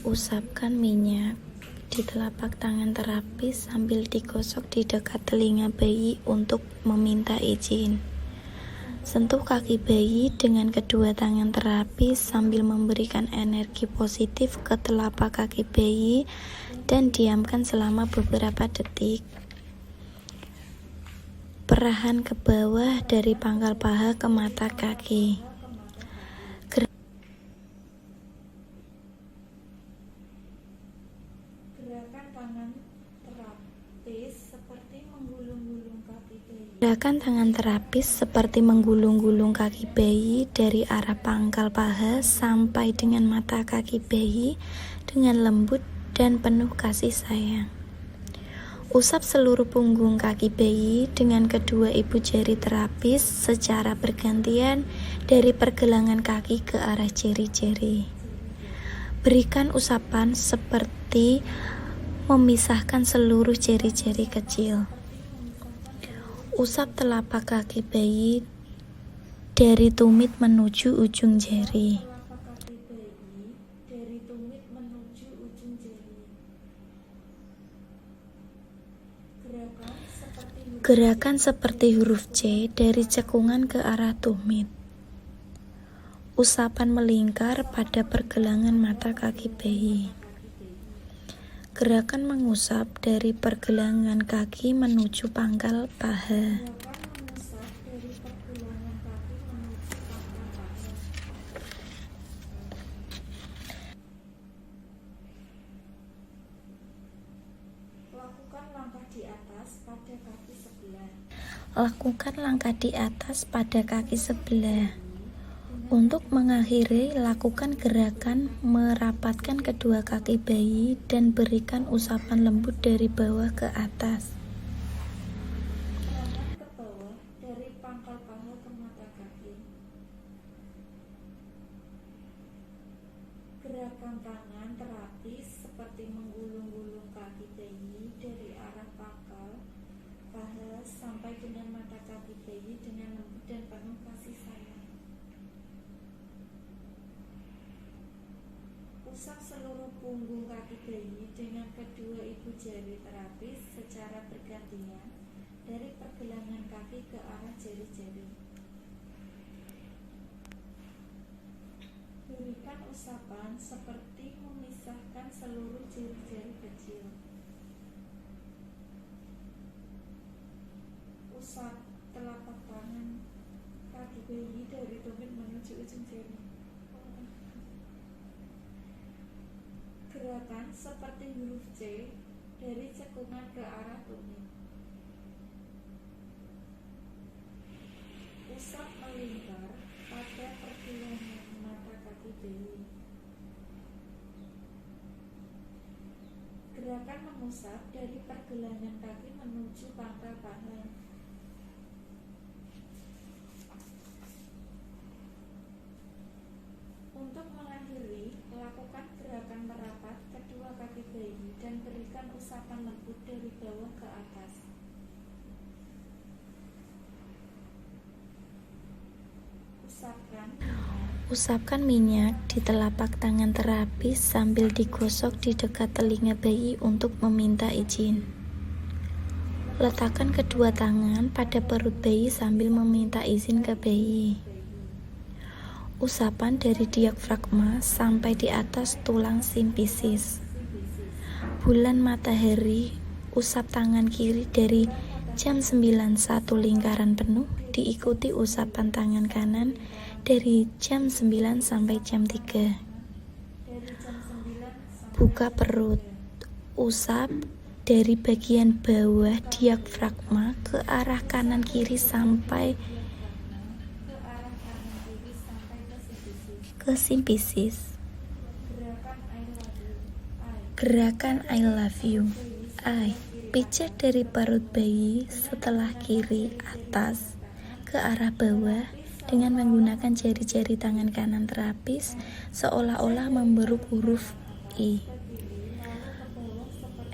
Usapkan minyak di telapak tangan terapis sambil digosok di dekat telinga bayi untuk meminta izin. Sentuh kaki bayi dengan kedua tangan terapis sambil memberikan energi positif ke telapak kaki bayi dan diamkan selama beberapa detik. Perahan ke bawah dari pangkal paha ke mata kaki. Gerakan tangan terapis seperti menggulung-gulung kaki bayi. Gerakan tangan terapis seperti menggulung-gulung kaki bayi dari arah pangkal paha sampai dengan mata kaki bayi dengan lembut dan penuh kasih sayang. Usap seluruh punggung kaki bayi dengan kedua ibu jari terapis secara bergantian dari pergelangan kaki ke arah jari-jari. Berikan usapan seperti memisahkan seluruh jari-jari kecil. Usap telapak kaki bayi dari tumit menuju ujung jari. Telapak kaki bayi dari tumit menuju ujung jari. Gerakan seperti huruf C dari cekungan ke arah tumit. Usapan melingkar pada pergelangan mata kaki bayi. Gerakan mengusap dari pergelangan kaki menuju pangkal paha. Lakukan langkah di atas pada kaki sebelah. Lakukan langkah di atas pada kaki sebelah. Untuk mengakhiri, lakukan gerakan merapatkan kedua kaki bayi dan berikan usapan lembut dari bawah ke atas. Perahan ke bawah dari pangkal paha ke mata kaki. Gerakan tangan terapis seperti menggulung-gulung kaki bayi dari arah pangkal paha sampai dengan mata kaki bayi dengan lembut dan penuh kasih sayang. Usap seluruh punggung kaki bayi dengan kedua ibu jari terapis secara bergantian dari pergelangan kaki ke arah jari-jari. Berikan usapan seperti memisahkan seluruh jari-jari kecil. Usap telapak tangan kaki bayi dari tumit menuju ujung jari. Gerakan seperti huruf C dari cekungan ke arah tumit. Usap melingkar pada pergelangan mata kaki bayi. Gerakan mengusap dari pergelangan kaki menuju pangkal paha. Untuk mengakhiri, lakukan gerakan merapat kedua kaki bayi dan berikan usapan lembut dari bawah ke atas. Usapkan minyak di telapak tangan terapis sambil digosok di dekat telinga bayi untuk meminta izin. Letakkan kedua tangan pada perut bayi sambil meminta izin ke bayi. Usapan dari diafragma sampai di atas tulang simpisis. Bulan matahari, usap tangan kiri dari jam 9 satu lingkaran penuh, diikuti usapan tangan kanan dari jam 9 sampai jam 3. Buka perut. Usap dari bagian bawah diafragma ke arah kanan kiri sampai ke simpisis. Gerakan I love you. I. Pijat dari perut bayi setelah kiri atas ke arah bawah dengan menggunakan jari-jari tangan kanan terapis seolah-olah memberuk huruf I.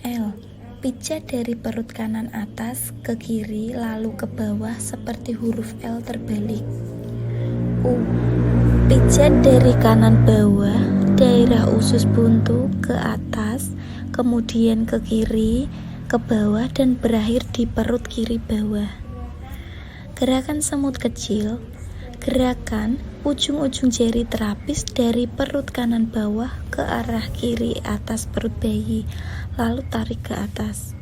L. Pijat dari perut kanan atas ke kiri lalu ke bawah seperti huruf L terbalik. U. Pijat dari kanan bawah daerah usus buntu ke atas, kemudian ke kiri, ke bawah, dan berakhir di perut kiri bawah. Gerakan semut kecil. Gerakan ujung-ujung jari terapis dari perut kanan bawah ke arah kiri atas perut bayi, lalu tarik ke atas.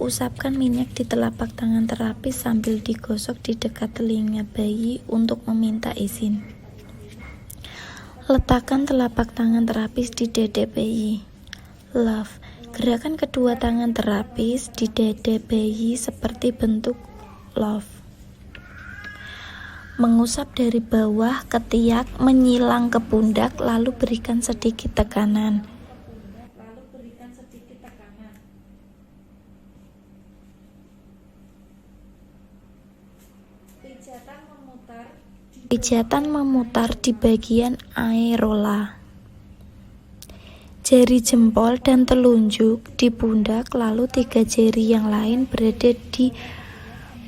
Usapkan minyak di telapak tangan terapis sambil digosok di dekat telinga bayi untuk meminta izin. Letakkan telapak tangan terapis di dada bayi. Love. Gerakan kedua tangan terapis di dada bayi seperti bentuk love. Mengusap dari bawah ke ketiak, menyilang ke pundak, lalu berikan sedikit tekanan. Pijatan memutar di bagian areola. Jari jempol dan telunjuk di pundak, lalu 3 jari yang lain berada di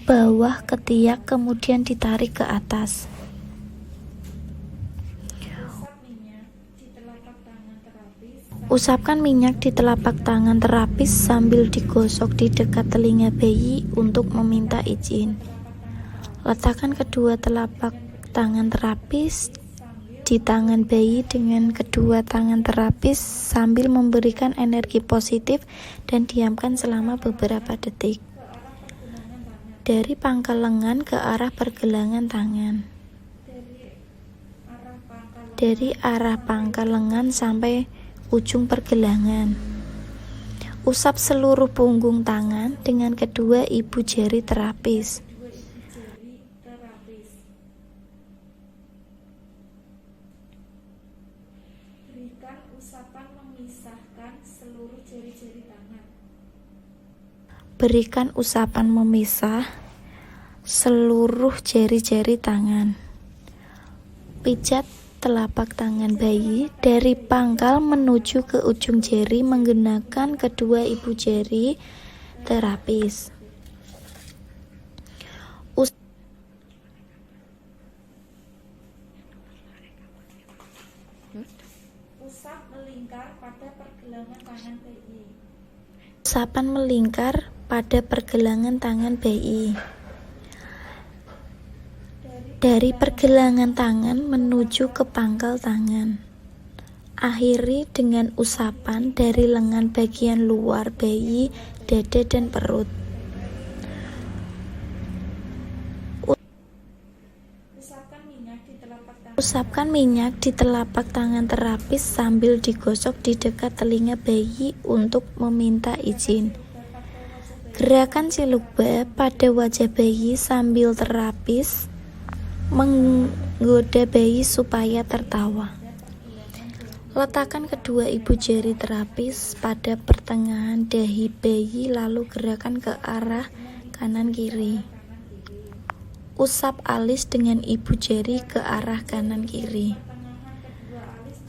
bawah ketiak, kemudian ditarik ke atas. Usapkan minyak di telapak tangan terapis sambil digosok di dekat telinga bayi untuk meminta izin. Letakkan kedua telapak tangan terapis di tangan bayi dengan kedua tangan terapis sambil memberikan energi positif dan diamkan selama beberapa detik. Dari pangkal lengan ke arah pergelangan tangan. Dari arah pangkal lengan sampai ujung pergelangan. Usap seluruh punggung tangan dengan kedua ibu jari terapis. Berikan usapan memisahkan seluruh jari-jari tangan. Berikan usapan memisah seluruh jari-jari tangan. Pijat telapak tangan bayi dari pangkal menuju ke ujung jari menggunakan kedua ibu jari terapis. Usap melingkar pada pergelangan tangan bayi. Usapan melingkar pada pergelangan tangan bayi. Dari pergelangan tangan menuju ke pangkal tangan. Akhiri dengan usapan dari lengan bagian luar bayi, dada, dan perut. Usapkan minyak di telapak tangan terapis sambil digosok di dekat telinga bayi untuk meminta izin. Gerakan cilukba pada wajah bayi sambil terapis menggoda bayi supaya tertawa. Letakkan kedua ibu jari terapis pada pertengahan dahi bayi lalu gerakan ke arah kanan kiri. Usap alis dengan ibu jari ke arah kanan kiri.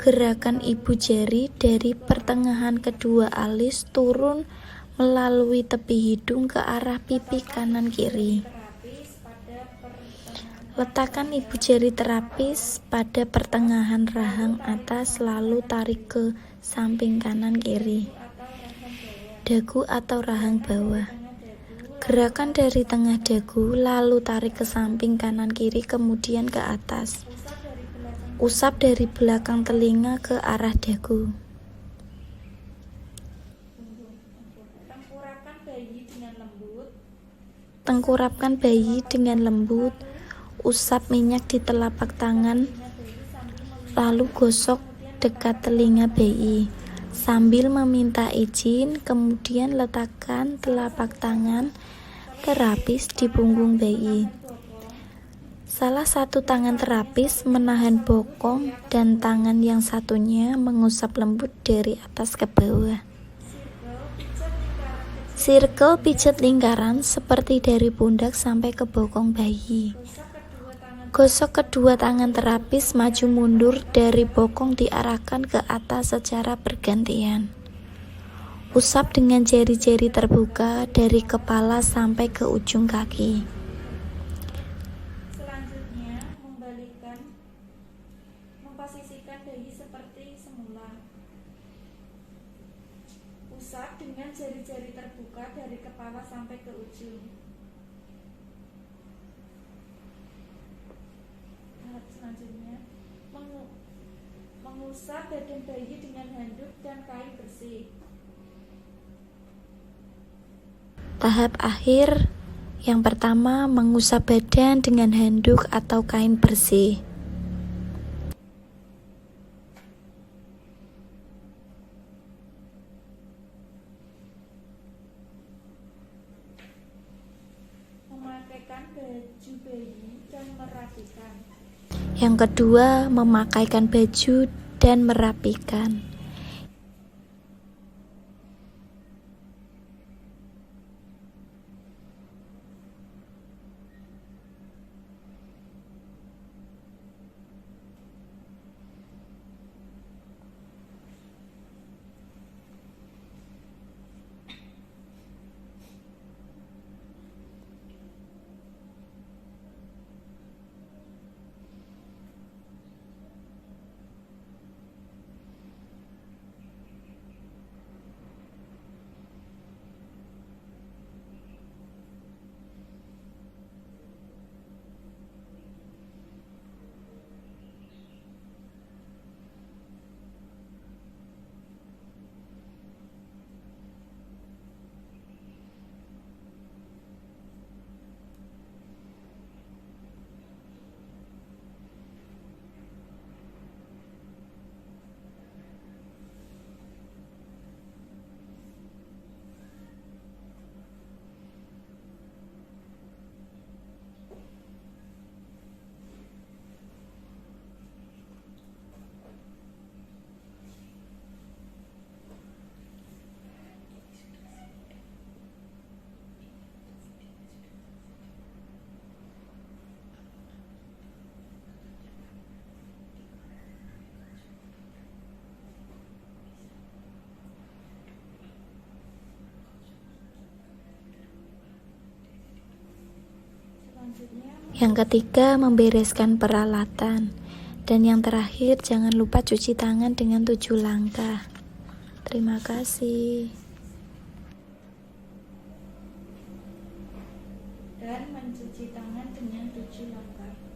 Gerakan ibu jari dari pertengahan kedua alis turun melalui tepi hidung ke arah pipi kanan kiri. Letakkan ibu jari terapis pada pertengahan rahang atas lalu tarik ke samping kanan kiri. Dagu atau rahang bawah. Gerakan dari tengah dagu lalu tarik ke samping kanan kiri kemudian ke atas. Usap dari belakang telinga ke arah dagu. Tengkurapkan bayi dengan lembut. Usap minyak di telapak tangan, lalu gosok dekat telinga bayi. Sambil meminta izin, kemudian letakkan telapak tangan terapis di punggung bayi. Salah satu tangan terapis menahan bokong dan tangan yang satunya mengusap lembut dari atas ke bawah. Circle pijat lingkaran seperti dari pundak sampai ke bokong bayi. Gosok kedua tangan terapis maju mundur dari bokong diarahkan ke atas secara bergantian. Usap dengan jari-jari terbuka dari kepala sampai ke ujung kaki. Memposisikan bayi seperti semula. Usap dengan jari-jari terbuka dari kepala sampai ke ujung. Tahap selanjutnya, mengusap badan bayi dengan handuk dan kain bersih. Tahap akhir yang pertama, mengusap badan dengan handuk atau kain bersih. Memakaikan baju bayi dan merapikan. Yang kedua, memakaikan baju dan merapikan. Yang ketiga, membereskan peralatan. Dan yang terakhir, jangan lupa cuci tangan dengan 7 langkah. Terima kasih. Dan mencuci tangan dengan 7 langkah.